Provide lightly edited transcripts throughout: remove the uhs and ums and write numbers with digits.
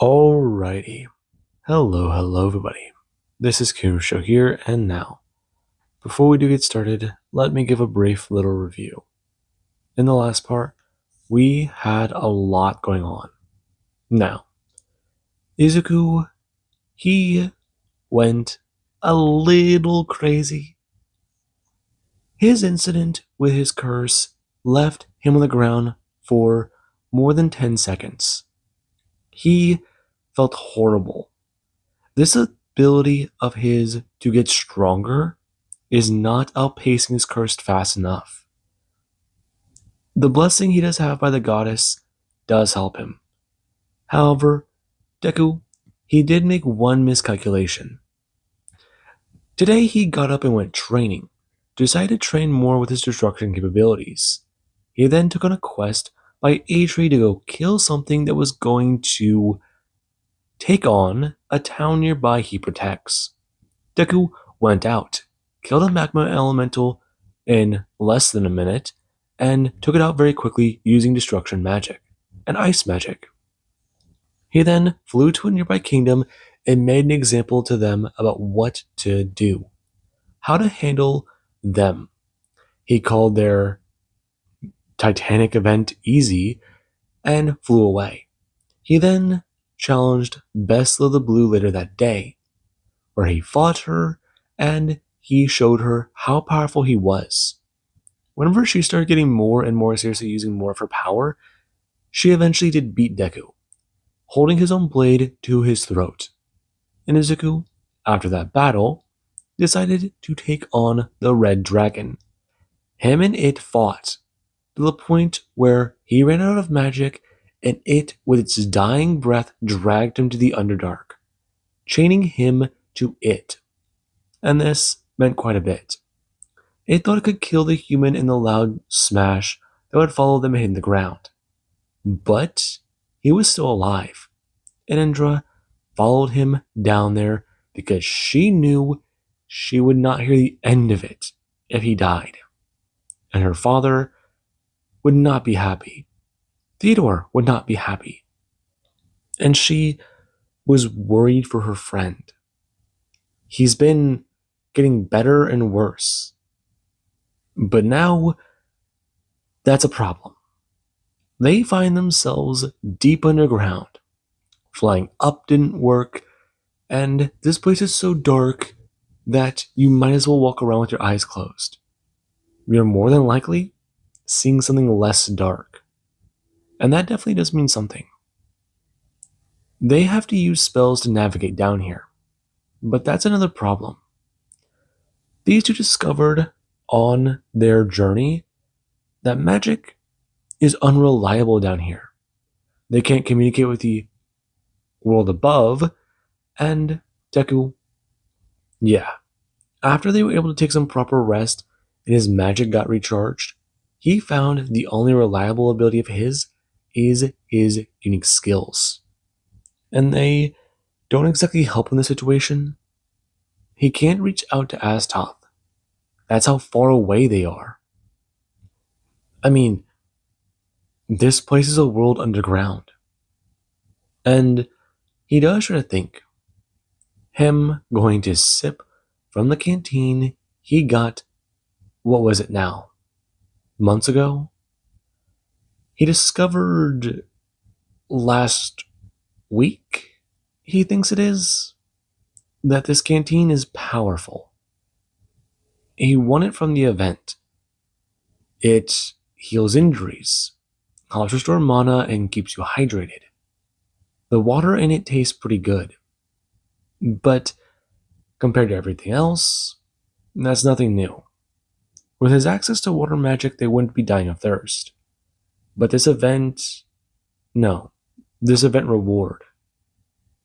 Alrighty. Hello everybody. This is Show here, and now, before we do get started, let me give a brief little review. In the last part, we had a lot going on. Now, Izuku, he went a little crazy. His incident with his curse left him on the ground for more than 10 seconds. He felt horrible. This ability of his to get stronger is not outpacing his curse fast enough. The blessing he does have by the goddess does help him. However, Deku, he did make one miscalculation. Today he got up and went training, decided to train more with his destruction capabilities. He then took on a quest by Atri to go kill something that was going to take on a town nearby he protects. Deku went out, killed a magma elemental in less than a minute, and took it out very quickly using destruction magic and ice magic. He then flew to a nearby kingdom and made an example to them about what to do, how to handle them. He called their Titanic event easy and flew away. He then challenged Bessla the Blue later that day, where he fought her and he showed her how powerful he was. Whenever she started getting more and more seriously using more of her power, she eventually did beat Deku, holding his own blade to his throat. And Izuku, after that battle, decided to take on the Red Dragon. Him and it fought to the point where he ran out of magic and it, with its dying breath, dragged him to the Underdark, chaining him to it. And this meant quite a bit. It thought it could kill the human in the loud smash that would follow them hitting the ground. But he was still alive, and Indra followed him down there because she knew she would not hear the end of it if he died. And her father would not be happy. Theodore would not be happy. And she was worried for her friend. He's been getting better and worse. But now, that's a problem. They find themselves deep underground. Flying up didn't work, and this place is so dark that you might as well walk around with your eyes closed. You're more than likely seeing something less dark. And that definitely does mean something. They have to use spells to navigate down here, but that's another problem. These two discovered on their journey that magic is unreliable down here. They can't communicate with the world above, and Deku, after they were able to take some proper rest and his magic got recharged, he found the only reliable ability of his is his unique skills. And they don't exactly help in this situation. He can't reach out to Astoth. That's how far away they are. I mean, this place is a world underground. And he does try to think. Him going to sip from the canteen he got, what was it now? Months ago? He discovered last week, he thinks it is, that this canteen is powerful. He won it from the event. It heals injuries, helps restore mana, and keeps you hydrated. The water in it tastes pretty good. But compared to everything else, that's nothing new. With his access to water magic, they wouldn't be dying of thirst. But this event reward,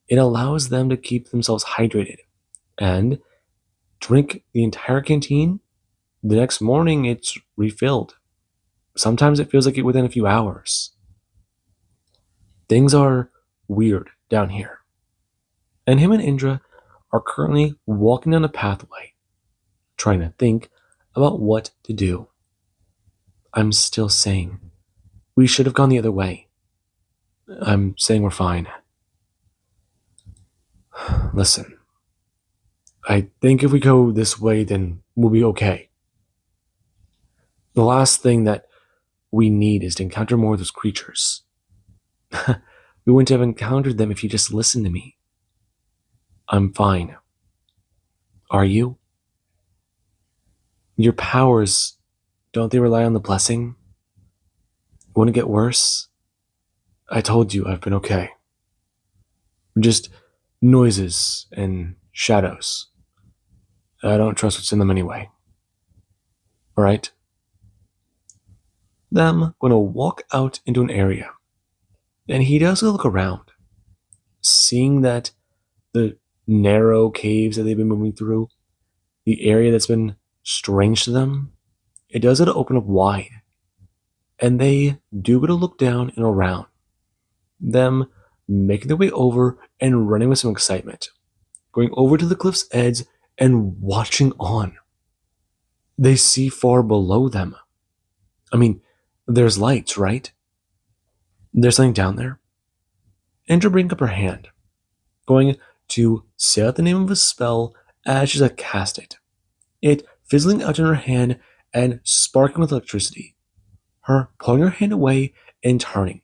it allows them to keep themselves hydrated and drink the entire canteen. The next morning, it's refilled. Sometimes it feels like it within a few hours. Things are weird down here. And him and Indra are currently walking down a pathway, trying to think about what to do. I'm still saying, we should have gone the other way. I'm saying we're fine. Listen, I think if we go this way, then we'll be okay. The last thing that we need is to encounter more of those creatures. We wouldn't have encountered them if you just listened to me. I'm fine. Are you? Your powers, don't they rely on the blessing? Wouldn't it get worse? I told you I've been okay. Just noises and shadows. I don't trust what's in them anyway. Alright? Them gonna walk out into an area. And he does look around, seeing that the narrow caves that they've been moving through, the area that's been strange to them, it does it open up wide. And they do get to look down and around. Them making their way over and running with some excitement. Going over to the cliff's edge and watching on. They see far below them. I mean, there's lights, right? There's something down there. Andrew brings up her hand, going to say out the name of a spell as she's like cast it. It fizzling out in her hand and sparking with electricity. Her pulling her hand away and turning,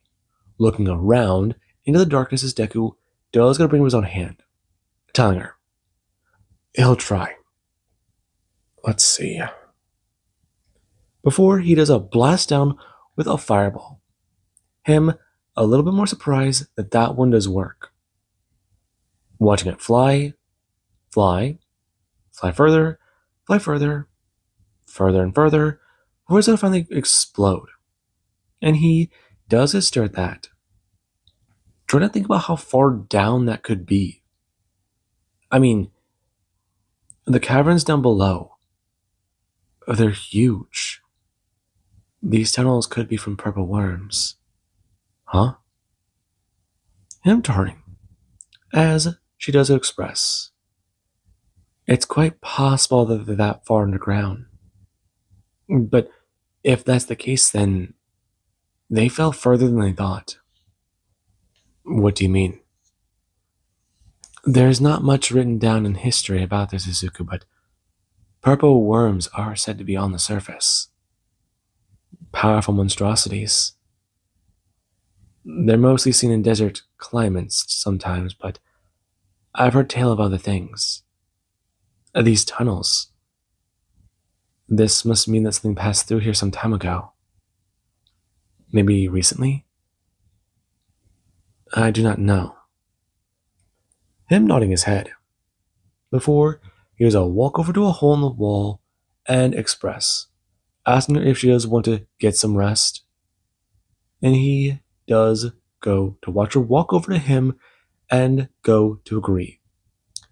looking around into the darkness as Deku does gotta bring him his own hand, telling her, he'll try. Let's see. Before he does a blast down with a fireball. Him a little bit more surprised that that one does work. Watching it fly, fly, fly further, further and further, before it's gonna finally explode. And he does stare at that, trying to think about how far down that could be. I mean, the caverns down below, they're huge. These tunnels could be from purple worms. Huh? Him turning, as she does express. It's quite possible that they're that far underground. But if that's the case, then they fell further than they thought. What do you mean? There's not much written down in history about this, Izuku, but purple worms are said to be on the surface. Powerful monstrosities. They're mostly seen in desert climates sometimes, but I've heard tale of other things. These tunnels. This must mean that something passed through here some time ago. Maybe recently? I do not know. Him nodding his head. Before, he was a walk over to a hole in the wall and express, asking her if she does want to get some rest. And he does go to watch her walk over to him and go to agree.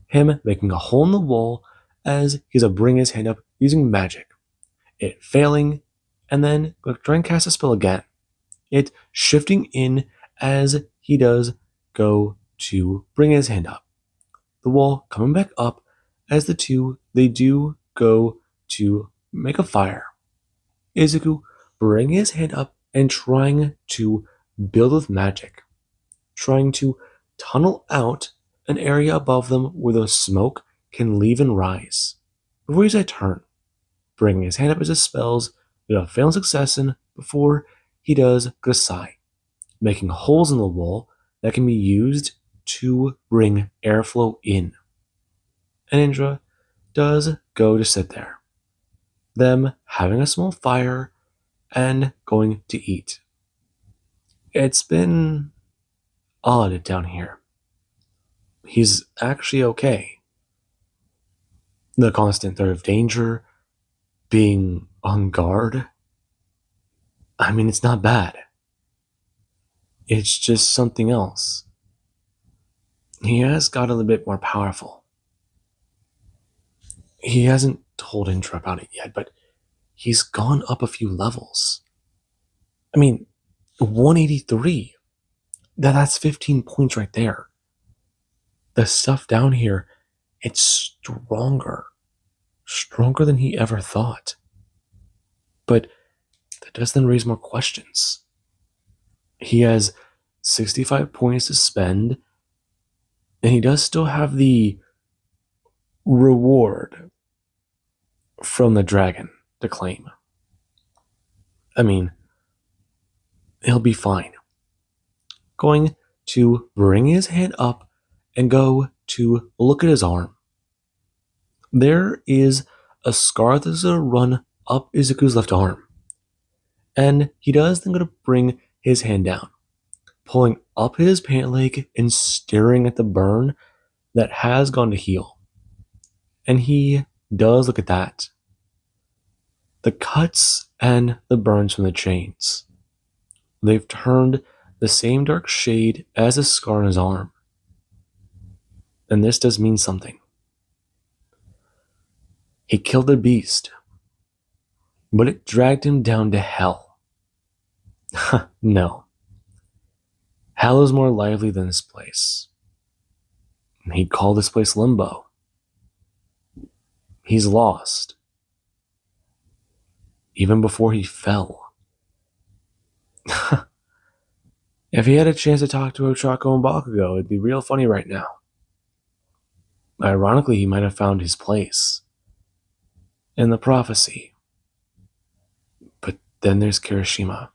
Him making a hole in the wall as he's a bring his hand up using magic. It failing, and then go try and cast a spell again. It shifting in as he does go to bring his hand up. The wall coming back up as the two, they do go to make a fire. Izuku bring his hand up and trying to build with magic. Trying to tunnel out an area above them where the smoke can leave and rise. Before he's a turn, bringing his hand up as his spells, with a failing success in before he does Gasai, making holes in the wall that can be used to bring airflow in. And Indra does go to sit there, them having a small fire and going to eat. It's been odd down here. He's actually okay. The constant threat of danger, being on guard, I mean, it's not bad. It's just something else. He has got a little bit more powerful. He hasn't told Indra about it yet, but he's gone up a few levels. I mean, 183. That's 15 points right there. The stuff down here, it's stronger. Stronger than he ever thought. But that does then raise more questions. He has 65 points to spend And he does still have the reward from the dragon to claim. I mean, he'll be fine. Going to bring his hand up and go to look at his arm. There is a scar that's going to run up Izuku's left arm. And he does then go to bring his hand down, pulling up his pant leg and staring at the burn that has gone to heal. And he does look at that. The cuts and the burns from the chains. They've turned the same dark shade as the scar on his arm. And this does mean something. He killed the beast, but it dragged him down to hell. No. Hell is more lively than this place. He'd call this place limbo. He's lost. Even before he fell. If he had a chance to talk to Ochako and Bakugo, it'd be real funny right now. Ironically, he might have found his place in the prophecy. But then there's Kirishima.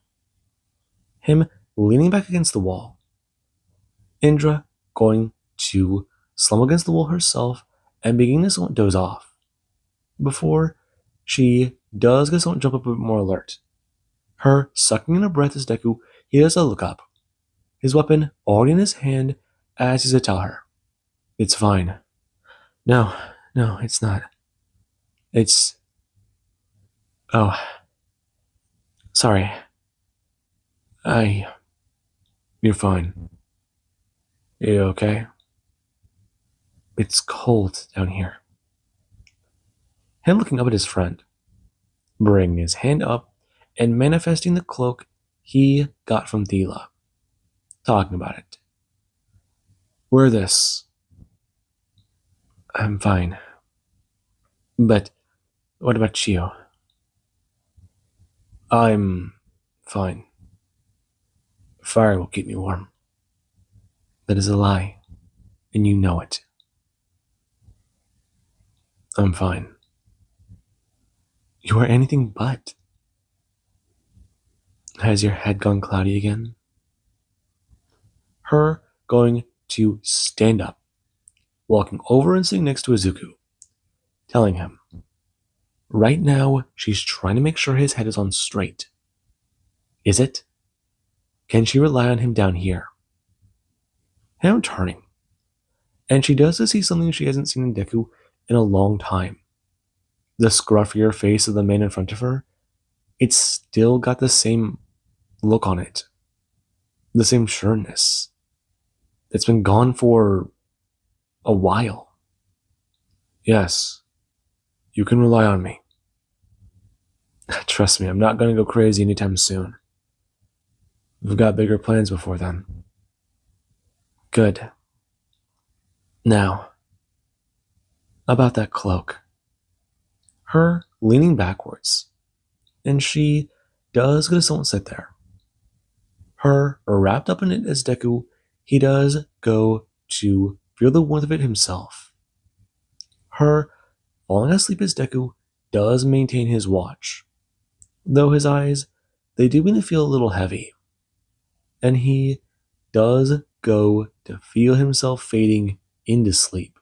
Him leaning back against the wall. Indra going to slump against the wall herself and beginning to somewhat doze off. Before she does get somewhat jump up a bit more alert. Her sucking in her breath as Deku, he does a look up. His weapon already in his hand as he's to tell her. It's fine. No, it's not. It's... Oh. Sorry. You're fine. You okay? It's cold down here. Him looking up at his friend, bringing his hand up and manifesting the cloak he got from Thela. Talking about it. Wear this. I'm fine. But what about you? I'm fine. Fire will keep me warm. That is a lie, and you know it. I'm fine. You are anything but. Has your head gone cloudy again? Her going to stand up, walking over and sitting next to Izuku, telling him, right now she's trying to make sure his head is on straight. Is it? Can she rely on him down here? Him turning, and she does see something she hasn't seen in Deku in a long time. The scruffier face of the man in front of her, it's still got the same look on it. The same sureness. It's been gone for a while. Yes, you can rely on me. Trust me, I'm not going to go crazy anytime soon. We've got bigger plans before then. Good. Now, about that cloak. Her leaning backwards, and she does get to someone sit there. Her wrapped up in it as Deku, he does go to feel the warmth of it himself. Her falling asleep as Deku does maintain his watch, though his eyes, they do begin to feel a little heavy. And he does go to feel himself fading into sleep.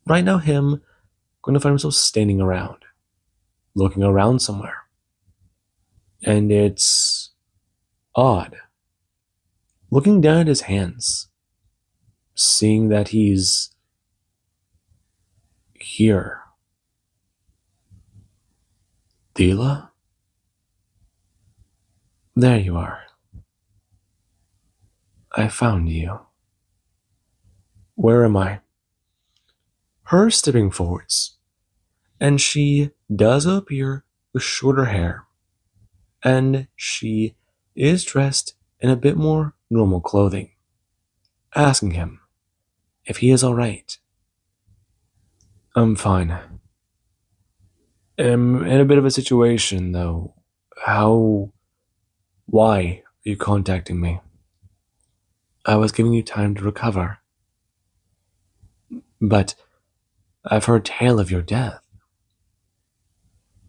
Right now, him going to find himself standing around, looking around somewhere. And it's odd. Looking down at his hands, seeing that he's here. Thela? There you are. I found you. Where am I? Her stepping forwards, and she does appear with shorter hair, and she is dressed in a bit more normal clothing, asking him if he is alright. I'm fine. I'm in a bit of a situation, though. Why are you contacting me? I was giving you time to recover. But I've heard tale of your death.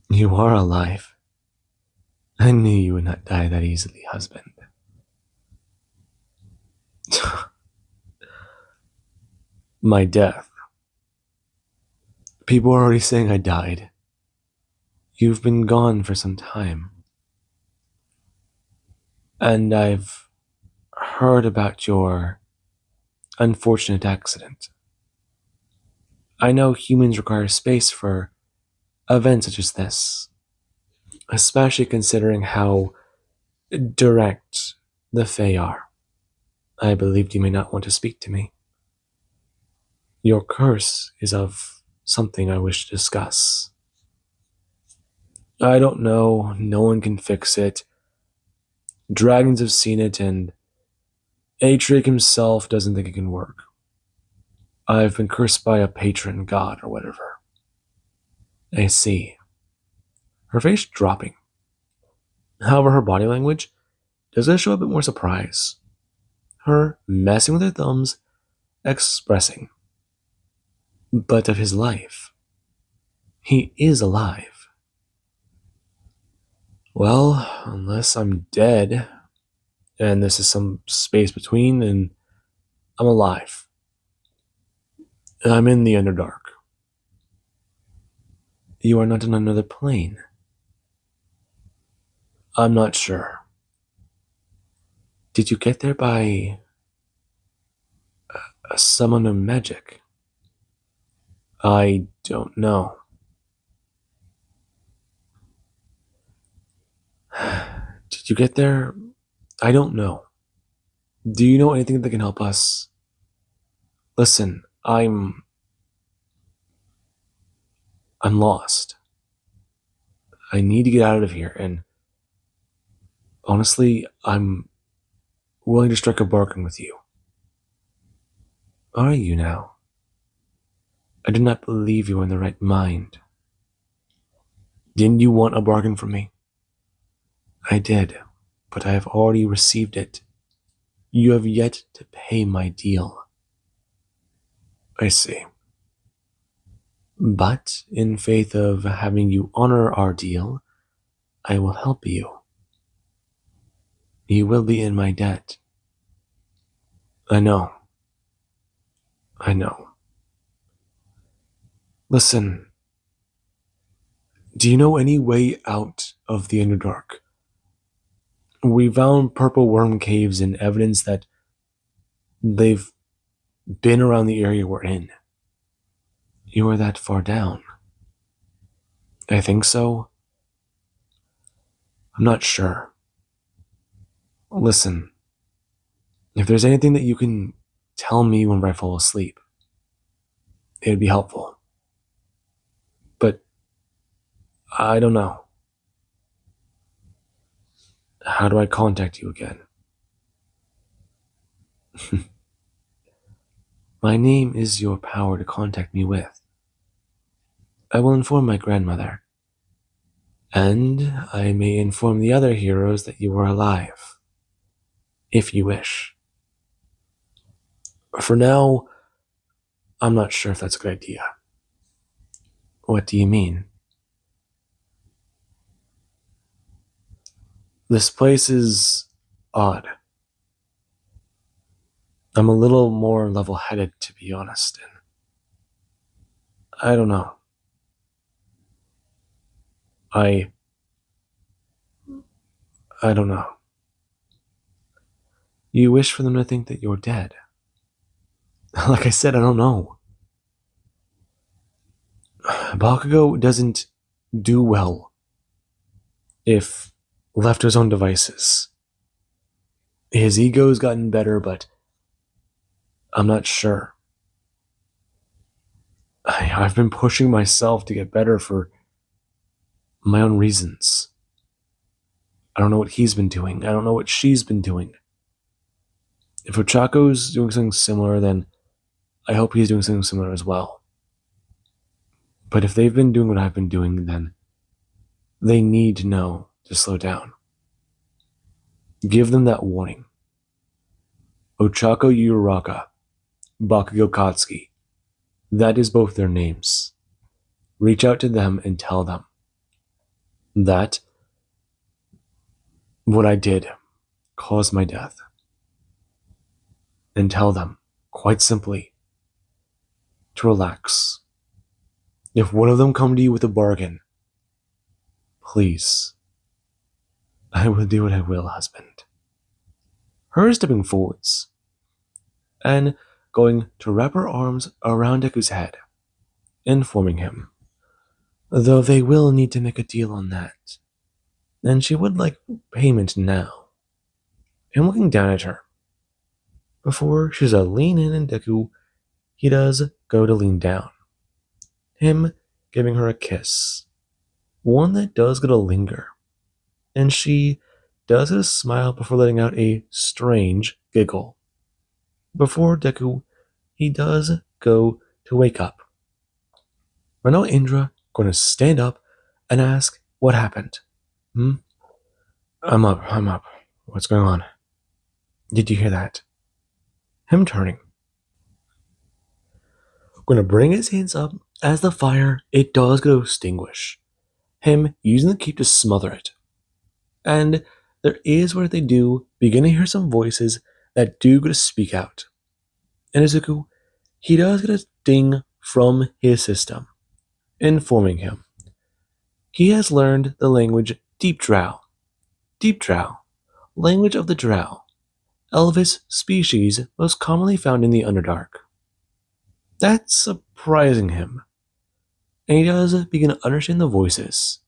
You are alive. I knew you would not die that easily, husband. My death. People are already saying I died. You've been gone for some time. And I've heard about your unfortunate accident. I know humans require space for events such as this, especially considering how direct the Fae are. I believed you may not want to speak to me. Your curse is of something I wish to discuss. I don't know, no one can fix it. Dragons have seen it, and Atric himself doesn't think it can work. I've been cursed by a patron god or whatever. I see. Her face dropping. However, her body language does show a bit more surprise. Her messing with her thumbs, expressing. But of his life. He is alive. Well, unless I'm dead, and this is some space between, then I'm alive. I'm in the Underdark. You are not in another plane. I'm not sure. Did you get there by a summon of magic? I don't know. Did you get there? I don't know. Do you know anything that can help us? Listen, I'm lost. I need to get out of here, and honestly, I'm willing to strike a bargain with you. Are you now? I do not believe you are in the right mind. Didn't you want a bargain from me? I did, but I have already received it. You have yet to pay my deal. I see. But in faith of having you honor our deal, I will help you. You will be in my debt. I know. I know. Listen, do you know any way out of the Underdark? We found purple worm caves and evidence that they've been around the area we're in. You are that far down. I think so. I'm not sure. Listen, if there's anything that you can tell me whenever I fall asleep, it would be helpful. But I don't know. How do I contact you again? My name is your power to contact me with. I will inform my grandmother. And I may inform the other heroes that you are alive. If you wish. For now, I'm not sure if that's a good idea. What do you mean? This place is odd. I'm a little more level-headed, to be honest. And I don't know. I don't know. You wish for them to think that you're dead. Like I said, I don't know. Bakugo doesn't do well if left to his own devices. His ego's gotten better, but I'm not sure. I've been pushing myself to get better for my own reasons. I don't know what he's been doing. I don't know what she's been doing. If Ochako's doing something similar, then I hope he's doing something similar as well. But if they've been doing what I've been doing, then they need to know to slow down. Give them that warning. Ochako Uraraka, Bakugo Katsuki. That is both their names. Reach out to them and tell them that what I did caused my death. And tell them, quite simply, to relax. If one of them come to you with a bargain, please, I will do what I will, husband. Her stepping forwards and going to wrap her arms around Deku's head, informing him, though they will need to make a deal on that, and she would like payment now. And looking down at her, before she's a lean in and Deku, he does go to lean down, him giving her a kiss, one that does get a linger, and she does get a smile before letting out a strange giggle. Before Deku, he does go to wake up. But now Indra going to stand up and ask what happened. I'm up. What's going on? Did you hear that? Him turning. Going to bring his hands up as the fire, it does go extinguish. Him using the cape to smother it. And there is where they do begin to hear some voices that do go to speak out. And Izuku, he does get a ding from his system, informing him he has learned the language Deep Drow. Deep Drow, language of the Drow, Elvis species most commonly found in the Underdark. That's surprising him, and he does begin to understand the voices.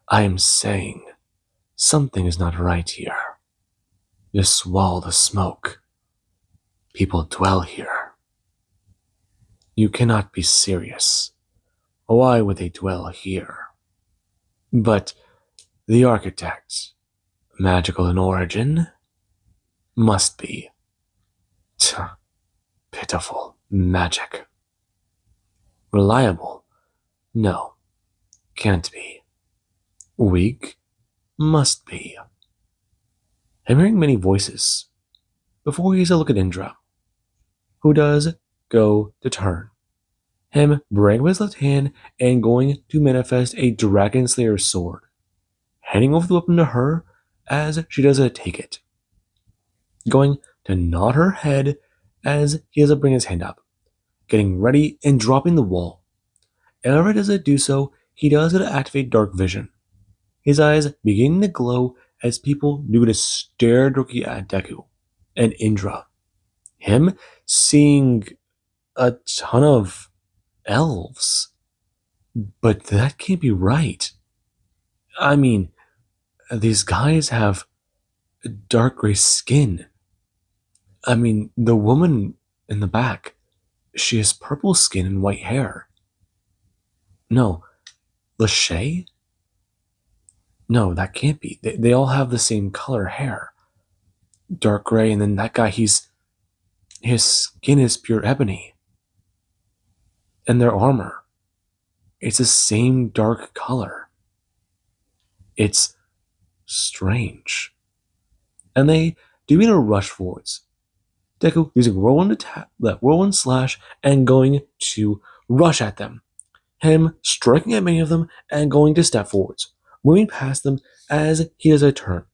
I am saying something is not right here. Just swallow the smoke. People dwell here. You cannot be serious. Why would they dwell here? But the architect, magical in origin, must be. Pitiful magic. Reliable? No, can't be. Weak? Must be. I'm hearing many voices. Before he has a look at Indra, who does go to turn. Him bringing his left hand and going to manifest a Dragon Slayer sword, handing over the weapon to her as she does take it. Going to nod her head as he has to bring his hand up, getting ready and dropping the wall. And whenever he does do so, he does get to activate Dark Vision. His eyes beginning to glow as people do to stare directly at Deku and Indra. Him seeing a ton of elves. But that can't be right. I mean, these guys have dark gray skin. I mean, the woman in the back, she has purple skin and white hair. No, Lachey? No, that can't be. They all have the same color hair. Dark gray, and then that guy, his skin is pure ebony. And their armor, it's the same dark color. It's strange. And they do mean to rush forwards. Deku using whirlwind slash and going to rush at them. Him striking at many of them and going to step forwards, moving past them as he does a turn.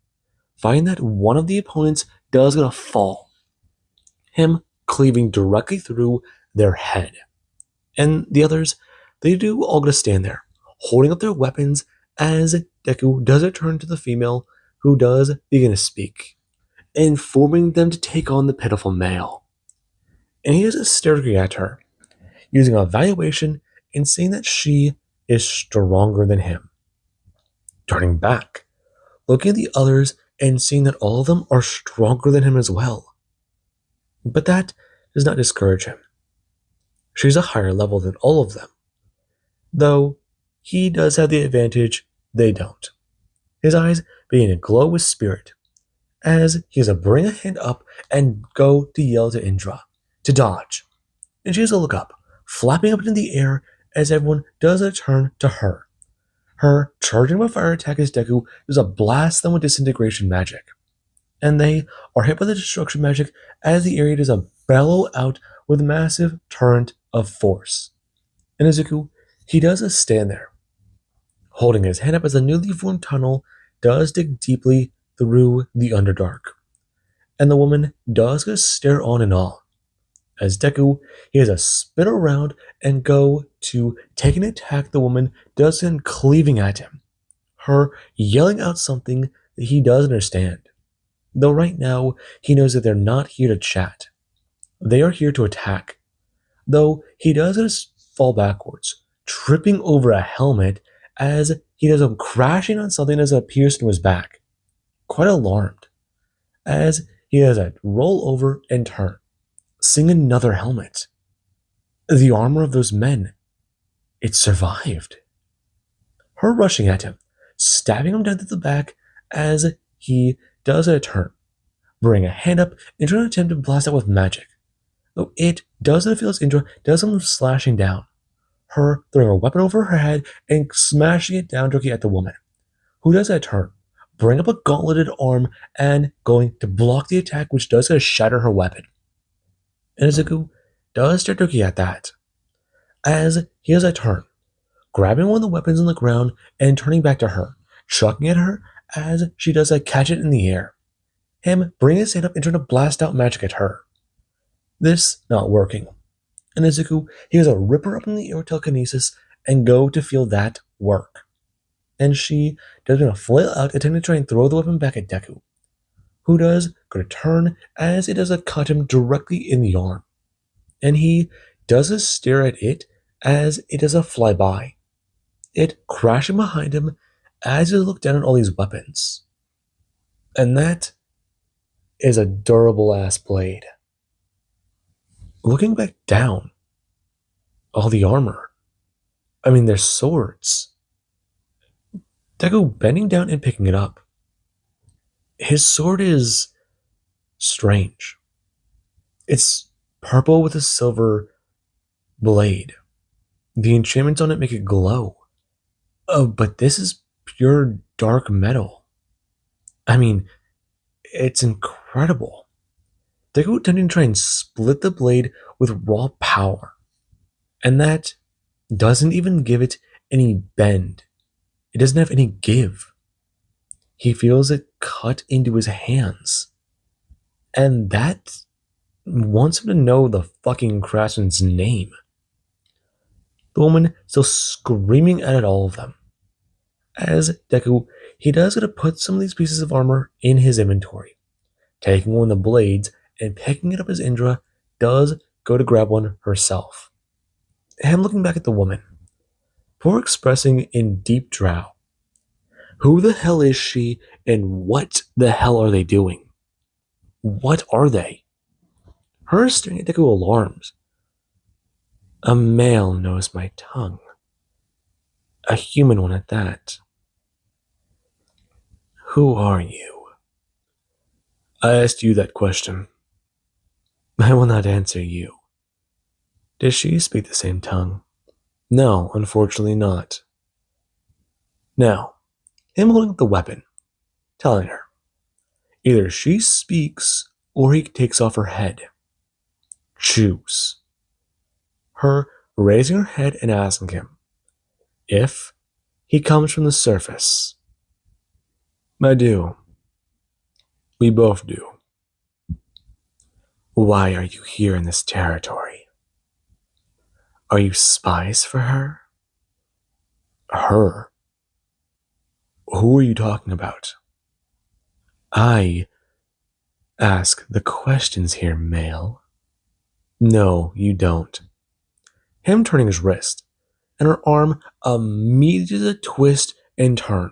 Finding that one of the opponents does gonna fall. Him cleaving directly through their head. And the others, they do all gonna stand there, holding up their weapons as Deku does a turn to the female who does begin to speak, informing them to take on the pitiful male. And he is staring at her, using a evaluation and seeing that she is stronger than him. Turning back, looking at the others and seeing that all of them are stronger than him as well. But that does not discourage him. She's a higher level than all of them. Though he does have the advantage, they don't. His eyes begin to glow with spirit as he has to bring a hand up and go to yell to Indra to dodge. And she has to look up, flapping up into the air as everyone does a turn to her. Her charging with fire attack as Deku does a blast them with disintegration magic. And they are hit by the destruction magic as the area does a bellow out with massive torrent of force. And Izuku, he does a stand there, holding his hand up as a newly formed tunnel does dig deeply through the Underdark. And the woman does just stare on in awe. As Deku, he has a spin around and go to take an attack the woman does in cleaving at him, her yelling out something that he doesn't understand. Though right now, he knows that they're not here to chat. They are here to attack. Though he does just fall backwards, tripping over a helmet as he does a crashing on something as it pierced into his back. Quite alarmed, as he does a roll over and turn, seeing another helmet. The armor of those men, it survived. Her rushing at him, stabbing him down to the back as he does a turn, bring a hand up into an attempt to blast out with magic. Though it doesn't feel his Indra, does some slashing down. Her throwing a weapon over her head and smashing it down directly at the woman, who does a turn, bring up a gauntleted arm and going to block the attack, which does shatter her weapon. And Izuku does start looking at that, as he has a turn, grabbing one of the weapons on the ground and turning back to her, chucking at her as she does catch it in the air. Him bringing his hand up and trying to blast out magic at her. This not working. And Izuku, he has a ripper up in the air with telekinesis and go to feel that work. And she does going to flail out, attempting to try and throw the weapon back at Deku, who does go to turn as it does cut him directly in the arm. And he does a stare at it as it does a flyby. It crashing behind him as he looks down at all these weapons. And that is a durable ass blade. Looking back down, all the armor. I mean, there's swords. Deku bending down and picking it up. His sword is strange. It's purple with a silver blade. The enchantments on it make it glow. Oh, but this is pure dark metal. I mean, it's incredible. Deku attempting to try and split the blade with raw power. And that doesn't even give it any bend. It doesn't have any give. He feels it cut into his hands. And that wants him to know the fucking craftsman's name. The woman still screaming at all of them. As Deku, he does get to put some of these pieces of armor in his inventory. Taking one of the blades and picking it up as Indra does go to grab one herself. Him looking back at the woman, before expressing in deep drow, who the hell is she and what the hell are they doing? What are they? Her staring at Deku alarms. A male knows my tongue. A human one at that. Who are you? I asked you that question. I will not answer you. Does she speak the same tongue? No, unfortunately not. Now, him holding up the weapon, telling her, either she speaks or he takes off her head. Choose. Her raising her head and asking him if he comes from the surface. I do. We both do. Why are you here in this territory? Are you spies for her? Her? Who are you talking about? I ask the questions here, male. No, you don't. Him turning his wrist, and her arm immediately does a twist and turn.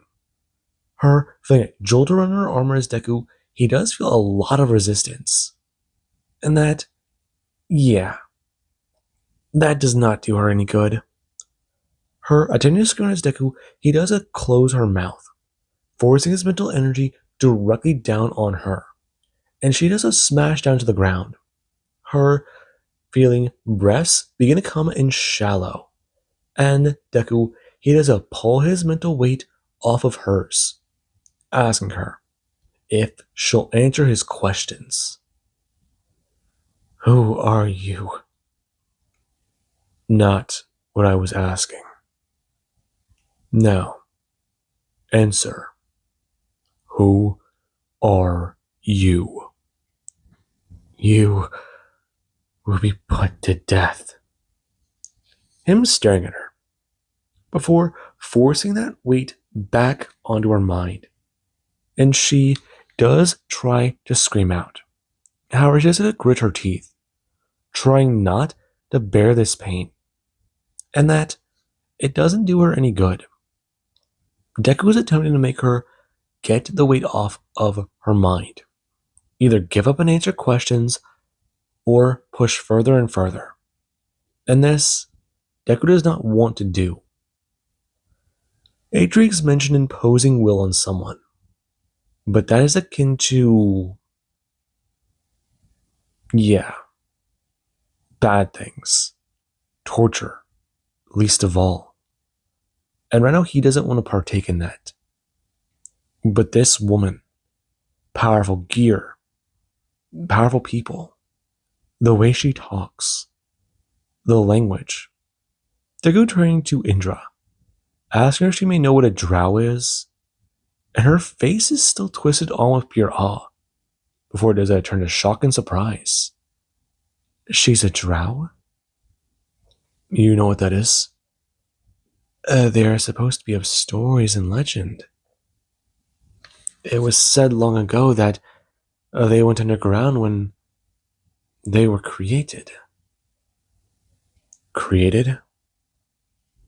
Her feeling it jolt around her armor as Deku, he does feel a lot of resistance. And that, yeah, that does not do her any good. Her attempting to scream as Deku, he does close her mouth, forcing his mental energy directly down on her. And she does a smash down to the ground. Her feeling breaths begin to come in shallow. And Deku, he does pull his mental weight off of hers, asking her if she'll answer his questions. Who are you? Not what I was asking. Now, answer. Who are you? You will be put to death. Him staring at her before forcing that weight back onto her mind. And she does try to scream out. However, she has to grit her teeth, trying not to bear this pain. And that it doesn't do her any good. Deku is attempting to make her get the weight off of her mind. Either give up and answer questions or push further and further. And this, Deku does not want to do. Atrix mentioned imposing will on someone, but that is akin to, yeah, bad things, torture, least of all. And right now he doesn't want to partake in that. But this woman, powerful gear, powerful people, the way she talks, the language. Deku turning to Indra, asking her if she may know what a drow is, and her face is still twisted on with pure awe, before it does that turn to shock and surprise. She's a drow? You know what that is? They are supposed to be of stories and legend. It was said long ago that they went underground when they were created. Created?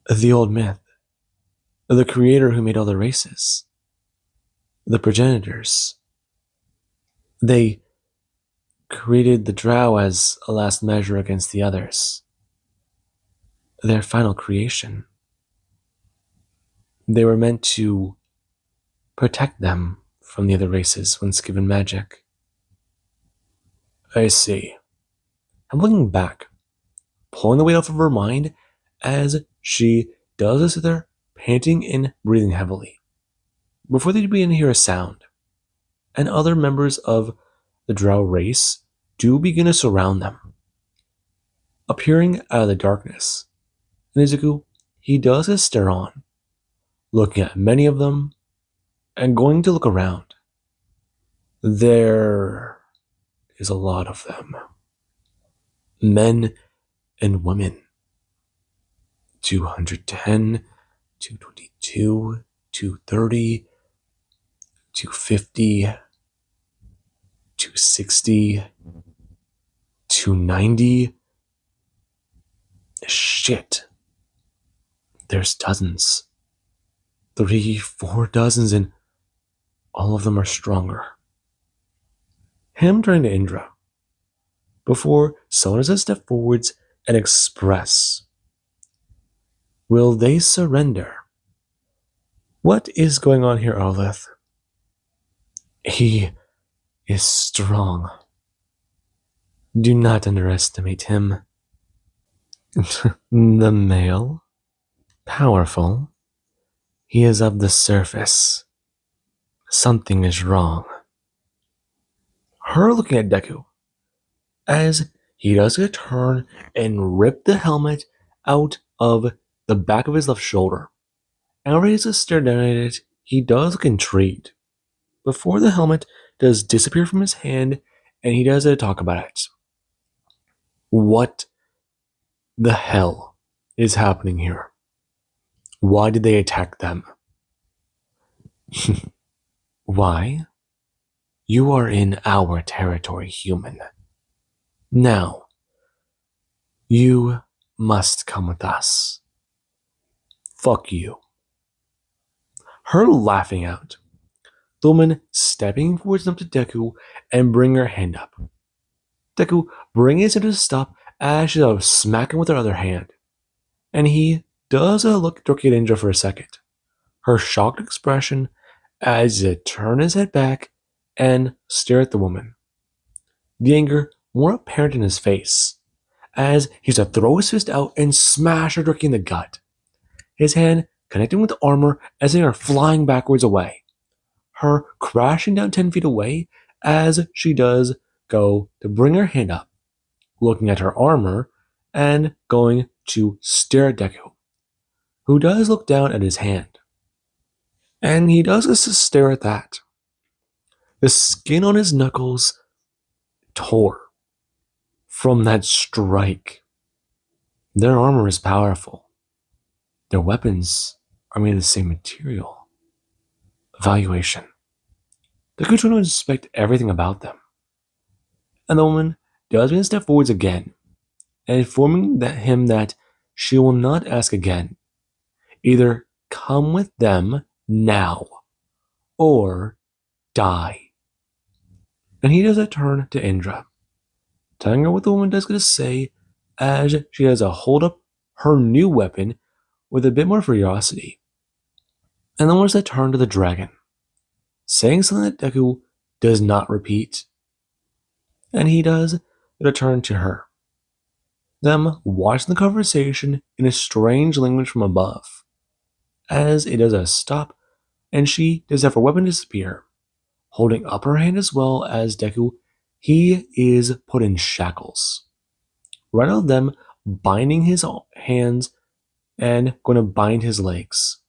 The old myth. The creator who made all the races. The progenitors. They created the drow as a last measure against the others. Their final creation. They were meant to protect them from the other races once given magic. I see. I'm looking back, pulling the weight off of her mind as she does sit there, panting and breathing heavily. Before they begin to hear a sound, and other members of the drow race do begin to surround them. Appearing out of the darkness, Nizuku, he does his stare on, looking at many of them, and going to look around. There is a lot of them. Men and women. 210, 222, 230, 250, 260, 290. Shit. There's dozens. 3, 4 dozens, and all of them are stronger. Him turning to Indra, before someone does step forwards and express. Will they surrender? What is going on here, Olith? He is strong. Do not underestimate him. The male? Powerful. He is of the surface. Something is wrong. Her looking at Deku, as he does a turn and rip the helmet out of the back of his left shoulder. And ready to stare down at it, he does look intrigued. Before the helmet does disappear from his hand, and he does talk about it. What the hell is happening here? Why did they attack them? Why? You are in our territory, human. Now, you must come with us. Fuck you. Her laughing out. The woman stepping forwards up to Deku and bring her hand up. Deku brings him to stop as she smack him with her other hand. And he does look directly at Indra for a second. Her shocked expression as he turns his head back and stare at the woman. The anger more apparent in his face, as he's to throw his fist out and smash her directly in the gut. His hand connecting with the armor as they are flying backwards away. Her crashing down 10 feet away as she does go to bring her hand up, looking at her armor and going to stare at Deku, who does look down at his hand. And he does just stare at that. The skin on his knuckles tore from that strike. Their armor is powerful. Their weapons are made of the same material. Evaluation. Deku trying to inspect everything about them. And the woman does begin to step forwards again, and informing him that she will not ask again. Either come with them now, or die. And he does a turn to Indra, telling her what the woman does going to say as she does a hold up her new weapon with a bit more ferocity. And then there's a turn to the dragon, saying something that Deku does not repeat. And he does get a turn to her, them watching the conversation in a strange language from above, as it does a stop, and she does have her weapon disappear, holding up her hand as well as Deku. He is put in shackles. Right out of them, binding his hands and going to bind his legs,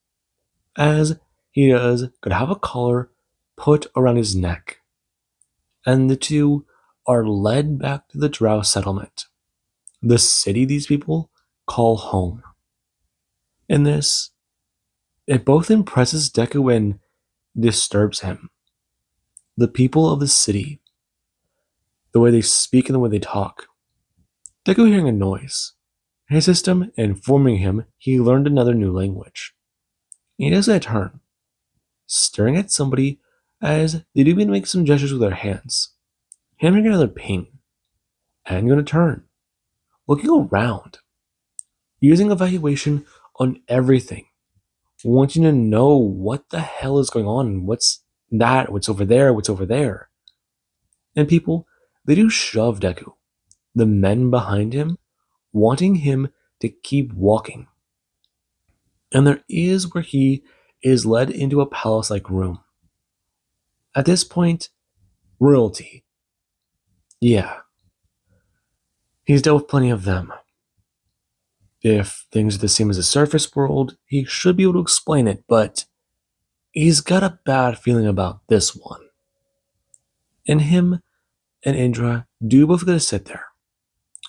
as he does going to have a collar put around his neck. And the two are led back to the Drow settlement, the city these people call home. In this, it both impresses Deku and disturbs him. The people of the city, the way they speak and the way they talk. Deku hearing a noise, his system informing him he learned another new language. He does a turn, staring at somebody as they do begin to make some gestures with their hands, hammering another ping, and going to turn, looking around, using evaluation on everything, wanting to know what the hell is going on and what's that, what's over there, what's over there. And people, they do shove Deku, the men behind him, wanting him to keep walking. And there is where he is led into a palace-like room. At this point, royalty. Yeah. He's dealt with plenty of them. If things are the same as the surface world, he should be able to explain it, but he's got a bad feeling about this one. And him and Indra do both get to sit there,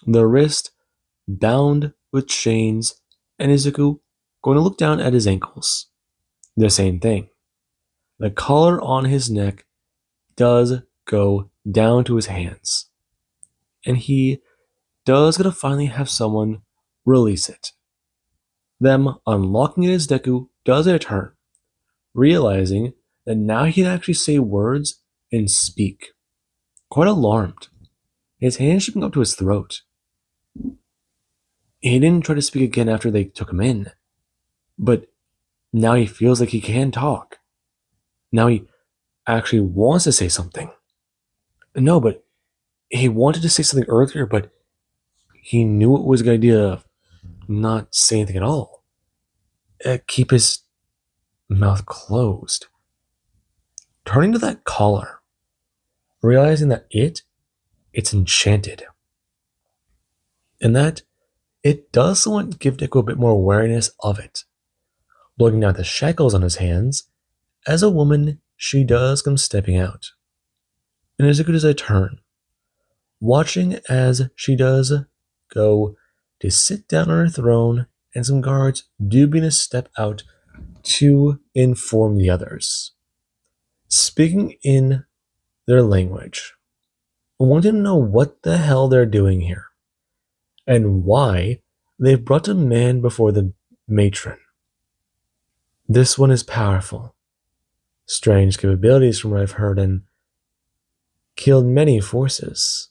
their wrist bound with chains, and Izuku going to look down at his ankles. The same thing. The collar on his neck does go down to his hands, and he does get to finally have someone release it. Them unlocking it as Deku does a turn, realizing that now he can actually say words and speak. Quite alarmed, his hand shipping up to his throat. He didn't try to speak again after they took him in, but now he feels like he can talk. Now he actually wants to say something. No, but he wanted to say something earlier, but he knew it was a good idea to not say anything at all. Keep his mouth closed. Turning to that collar, realizing that it's enchanted. And that it does somewhat give Deku a bit more awareness of it. Looking at the shackles on his hands, as a woman, she does come stepping out. And Izuku does a turn, watching as she does go to sit down on her throne, and some guards do begin to step out to inform the others, speaking in their language, wanting to know what the hell they're doing here, and why they've brought a man before the matron. This one is powerful, strange capabilities from what I've heard, and killed many forces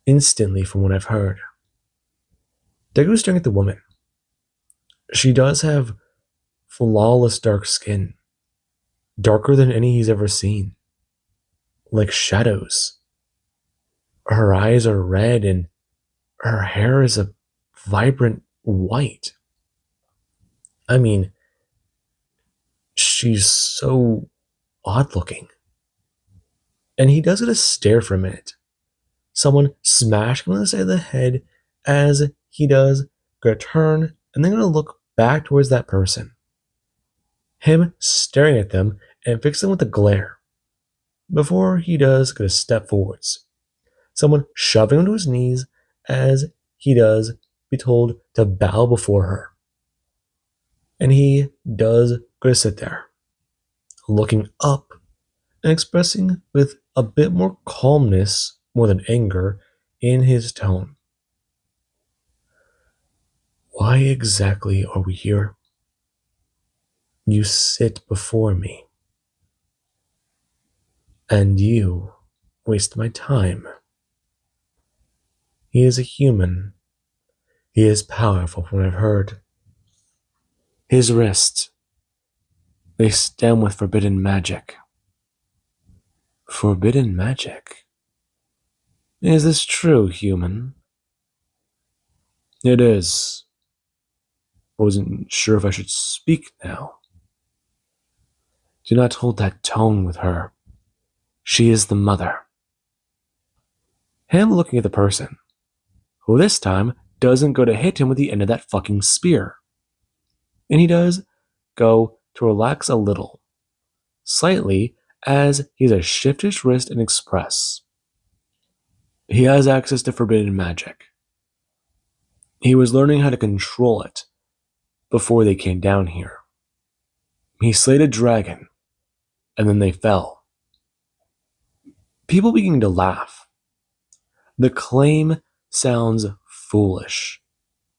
instantly from what I've heard. Deku staring at the woman. She does have flawless dark skin, darker than any he's ever seen, like shadows. Her eyes are red and her hair is a vibrant white. I mean, she's so odd looking. And he does get a stare for a minute. Someone smashed him on the side of the head as he does gonna turn and then gonna look back towards that person. Him staring at them and fixing them with a glare. Before he does gonna step forwards. Someone shoving him to his knees as he does be told to bow before her. And he does gonna sit there, looking up and expressing with a bit more calmness, more than anger, in his tone. Why exactly are we here? You sit before me, and you waste my time. He is a human. He is powerful from what I've heard. His wrists, they stem with forbidden magic. Forbidden magic? Is this true, human? It is. I wasn't sure if I should speak now. Do not hold that tone with her. She is the mother. Him looking at the person, who this time doesn't go to hit him with the end of that fucking spear. And he does go to relax a little, slightly, as he does shift his wrist and express. He has access to forbidden magic. He was learning how to control it before they came down here. He slayed a dragon, and then they fell. People beginning to laugh. The claim sounds foolish,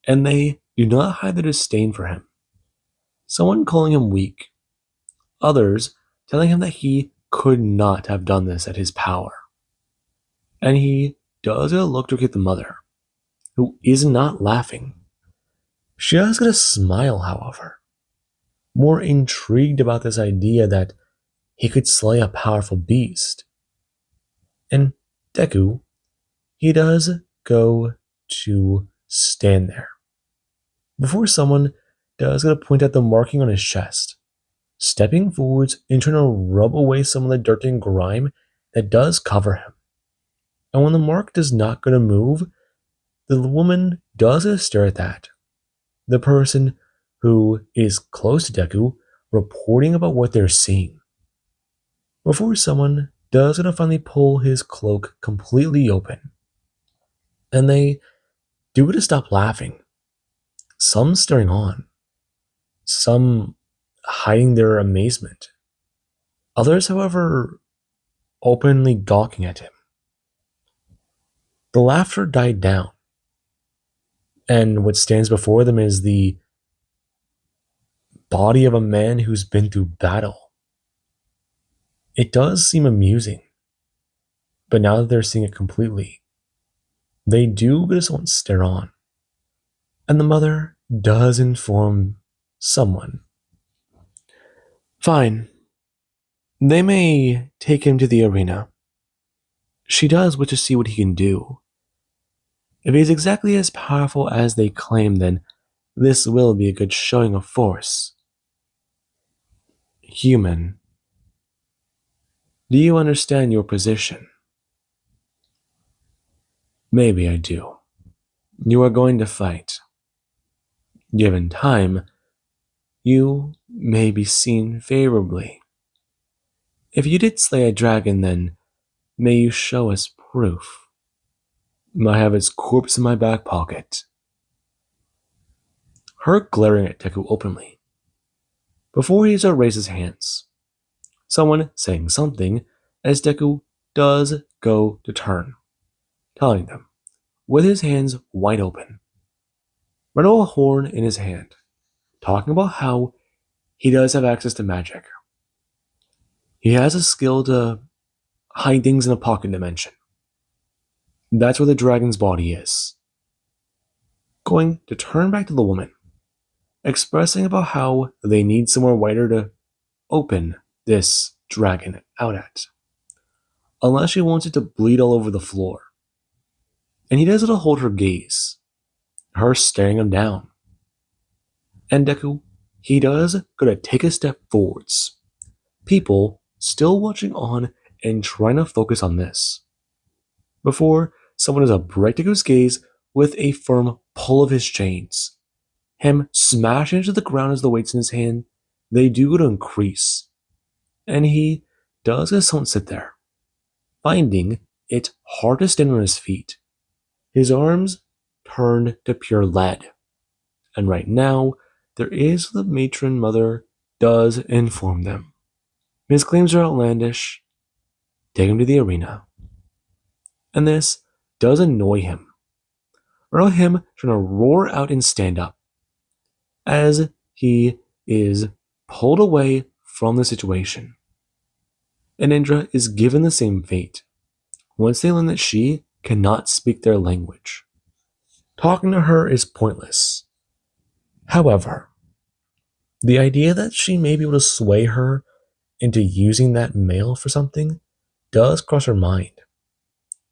and they do not hide their disdain for him. Someone calling him weak, others telling him that he could not have done this at his power. And he does look to at the mother, who is not laughing. She is going to smile, however, more intrigued about this idea that he could slay a powerful beast. And Deku, he does go to stand there. Before someone does going to point out the marking on his chest, stepping forwards and trying to rub away some of the dirt and grime that does cover him. And when the mark does not going to move, the woman does stare at that. The person who is close to Deku reporting about what they're seeing. Before someone does going to finally pull his cloak completely open. And they do going to stop laughing. Some staring on. Some hiding their amazement. Others, however, openly gawking at him. The laughter died down, and what stands before them is the body of a man who's been through battle. It does seem amusing, but now that they're seeing it completely, they do just want to stare on. And the mother does inform someone. Fine. They may take him to the arena. She does wish to see what he can do. If he's exactly as powerful as they claim, then this will be a good showing of force. Human, do you understand your position? Maybe I do. You are going to fight. Given time, you may be seen favorably. If you did slay a dragon, then may you show us proof. I have its corpse in my back pocket. Her glaring at Deku openly. Before he raises his hands, someone saying something as Deku does go to turn, telling them, with his hands wide open, rattle a horn in his hand, talking about how he does have access to magic. He has a skill to hide things in a pocket dimension. That's where the dragon's body is. Going to turn back to the woman, expressing about how they need somewhere wider to open this dragon out at, unless she wants it to bleed all over the floor. And he does it to hold her gaze, her staring him down. And Deku, he does go to take a step forwards. People still watching on and trying to focus on this. Before someone does a break Deku's gaze with a firm pull of his chains. Him smashing into the ground as the weights in his hand, they do go to increase. And he does as someone sit there, finding it hard to stand on his feet. His arms turned to pure lead. And right now, there is the matron mother does inform them. His claims are outlandish. Take him to the arena. And this does annoy him. Or him trying to roar out and stand up as he is pulled away from the situation. And Indra is given the same fate once they learn that she cannot speak their language. Talking to her is pointless. However, the idea that she may be able to sway her into using that male for something does cross her mind.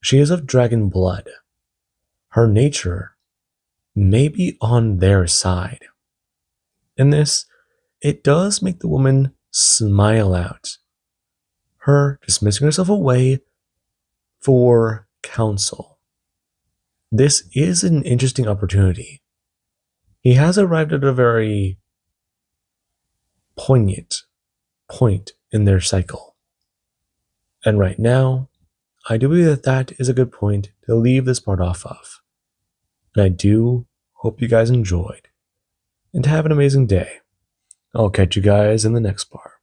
She is of dragon blood. Her nature may be on their side. In this, it does make the woman smile out, her dismissing herself away for counsel. This is an interesting opportunity. He has arrived at a very poignant point in their cycle. And right now, I do believe that that is a good point to leave this part off of. And I do hope you guys enjoyed. And have an amazing day. I'll catch you guys in the next part.